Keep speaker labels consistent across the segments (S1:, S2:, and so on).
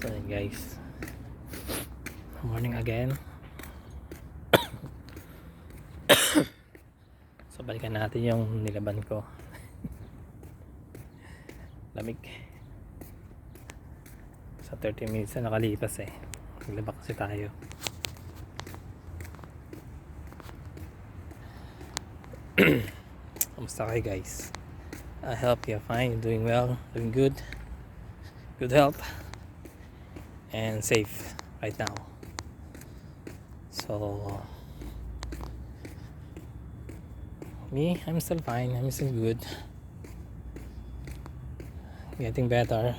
S1: So yun guys, morning again. So balikan natin yung nilaban ko. Lamig. Sa 30 minutes na nakalipas naglaba kasi tayo. Kamusta kayo guys? I hope you're fine, you're doing well, doing good. Good health and safe right now. So me, I'm still fine, I'm still good, getting better.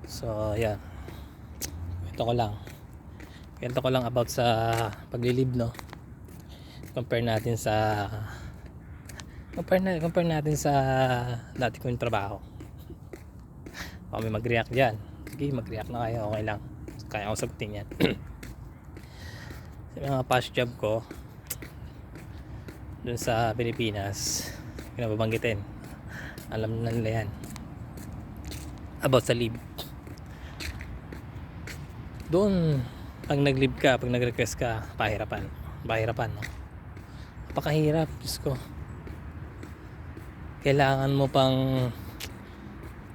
S1: So yeah, kwento ko lang about sa paglilib, no? Compare natin sa dati kong trabaho. Baka may mag-react dyan. Sige, mag-react na kayo, okay lang, kaya ko sagutin yan. Sa mga past job ko dun sa Pilipinas, pinababanggitin, alam na nila yan about sa leave. Doon pag nag-leave ka, pag nag-request ka, pahirapan, no? Napakahirap, Diyos ko. Kailangan mo pang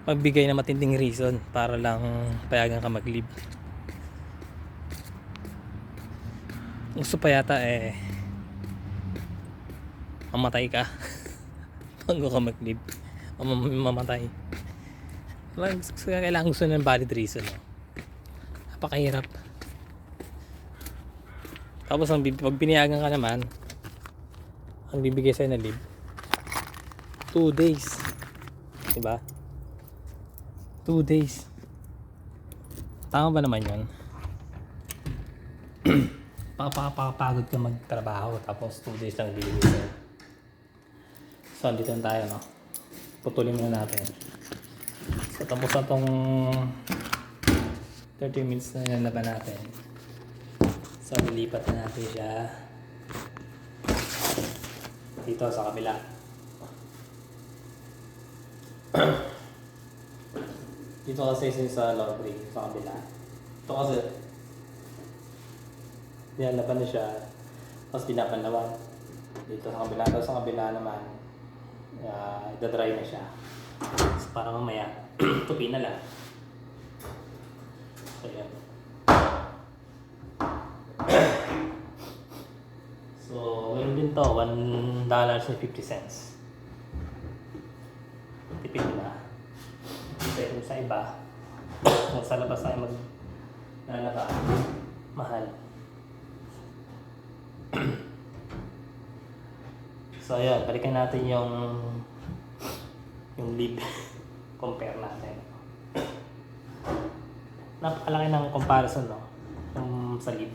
S1: magbigay na matinding reason para lang payagan ka mag-leave. Gusto pa yata mamatay ka bago ka mag-leave, mamatay. Kailangan gusto ng valid reason, no? Napakahirap. Tapos pag pinayagan ka naman, ang bibigay sa'yo na leave 2 days, diba? 2 days. Tama ba naman yun? Pakapagod ka magtrabaho tapos 2 days lang bibigay sa'yo. So dito na tayo, no? Putulin muna natin. So tapos na tong 30 minutes na nalaban natin. So nilipat na natin siya dito sa kabila. Dito kasi sa laundry sa kabila. Ito kasi nilalaban na siya, tapos pinapanlawan dito sa kabila. Tapos sa kabila naman idadry na siya, so para mamaya tupi na lang. So yan. So meron din to, $1.50. Tipid na. Pero sa iba, kung sa labas tayo maglalaba, mahal. So ayan, balikan natin yung lead. Compare natin. Napakalaki ng comparison, no? Yung sa lead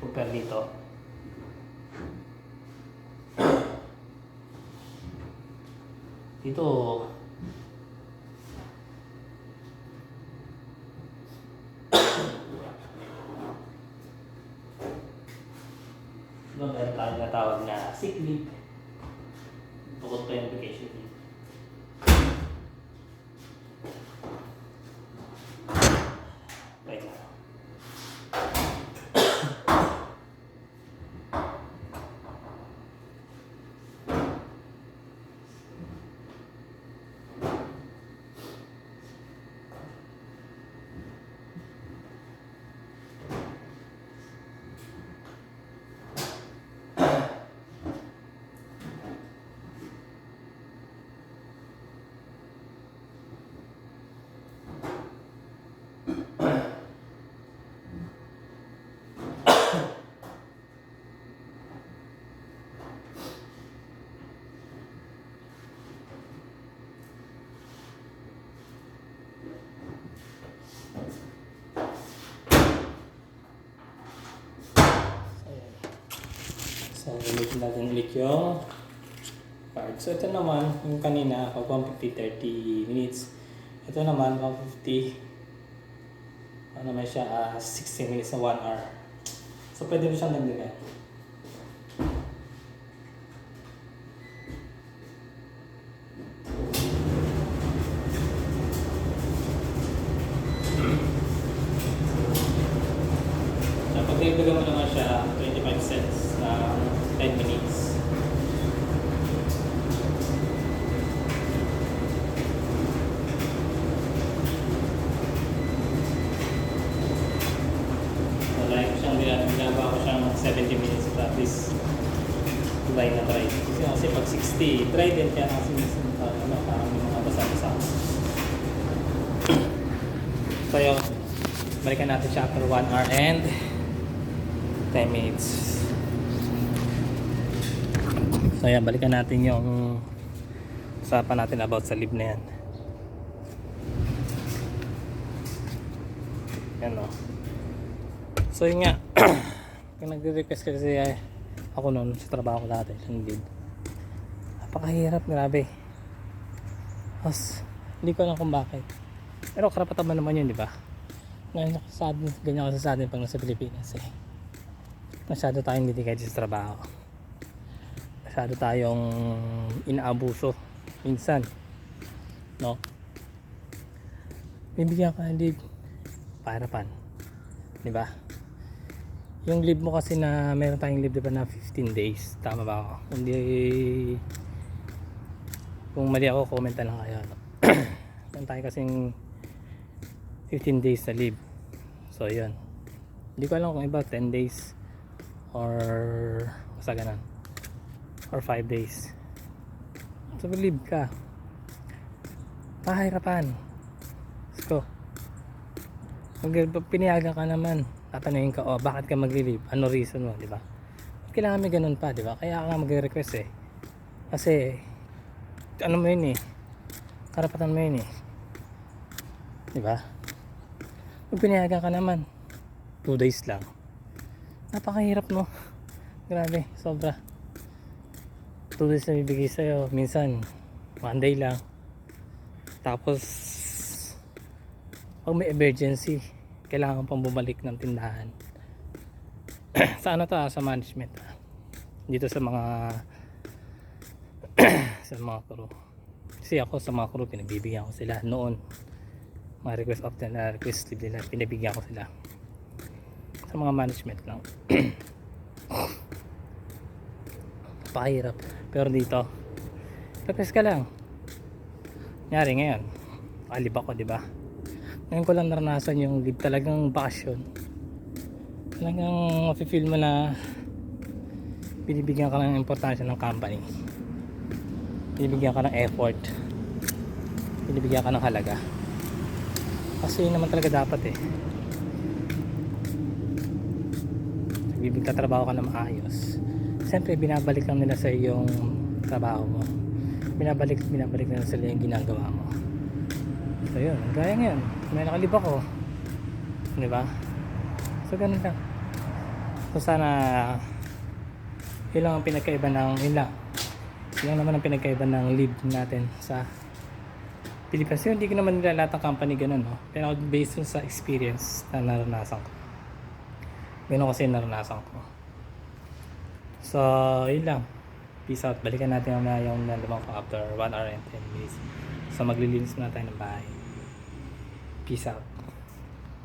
S1: compare dito. Dito meron tayo na tawag na sick leave, bukod pa yung vacation leave. Right now. So, gamitin natin ulit yung card. So, ito naman, yung kanina, 150, 30 minutes. Ito naman, 150, ano naman siya, 60 minutes na 1 hour. So, pwede mo siyang dagdagan. 25 minutes. Like siyang ginagawa ko siyang 70 minutes practice. Try na try. Kasi pag 60, try din kaya kasi minsan parang may mga basa-basa. So yun, balikan natin siya after 1 hour and 10 minutes. So yan, balikan natin yung usapan natin about sa live na yan. Yan o. So yun nga, kung nagre-request kasi ako noon sa trabaho ko dati, ng lead. Napakahirap, grabe. Tapos, hindi ko alam kung bakit. Pero karapatan mo naman yun, di ba? Ngayon, ganyan kasi sa atin pag nasa Pilipinas eh. Masyado tayong dedicated sa trabaho. Masyado tayong inaabuso. Minsan. No? Bibigyan ka ng leave. Pahirapan. Di ba? Yung leave mo kasi na meron tayong leave diba na 15 days. Tama ba ako? Hindi, kung mali ako, comment na lang kayo. No? Meron tayo kasing 15 days na leave. So yun. Hindi ko alam kung iba 10 days or basta ganun. Or 5 days. So leave ka. Pahirapan. Let's go. Pag pinayagan ka naman, tatanungin ka, oh, bakit ka magli-leave? Ano reason mo, di ba? Kailangan may ganun pa, di ba? Kaya ka mag-request eh. Kasi, ano mo yun eh. Karapatan mo yun eh. Di ba? Pag pinayagan ka naman, 2 days lang. Napakahirap no? Grabe, sobra. 2 days na bibigay sa'yo. Minsan, 1 day lang. Tapos, pag may emergency, kailangan pang bumalik ng tindahan. Sa ano to sa management dito sa mga sa mga crew. Kasi ako sa mga crew pinagbibigyan ko sila noon. Mga request of na request leave nila, pinabigyan ko sila. Sa mga management lang. Pahirap. Pero dito, request ka lang. Nyari ngayon, alib ako, di ba? Ngayon ko lang naranasan yung leave talagang bakasyon. Talagang mafe-feel mo na binibigyan ka ng importansya ng company. Binibigyan ka ng effort. Binibigyan ka ng halaga. Kasi yun naman talaga dapat eh. Bibigyan ka trabaho ka na maayos. Siyempre binabalik lang nila sa yung trabaho mo. Binabalik nila sa yung ginagawa mo. So yun, gaya ngayon, may nakalib ako, di ba? So ganun lang. So sana yun lang ang pinagkaiba ng yun lang naman ang pinagkaiba ng leave natin sa Pilipinas. Hindi ko naman nila lahat ng company ganun, no? Pero based sa experience na naranasan ko, ganun kasi naranasan ko. So yun lang, peace out. Balikan natin yung nalaman ko after 1 hour and 10 minutes. So maglilinis na tayo ng bahay. Peace out.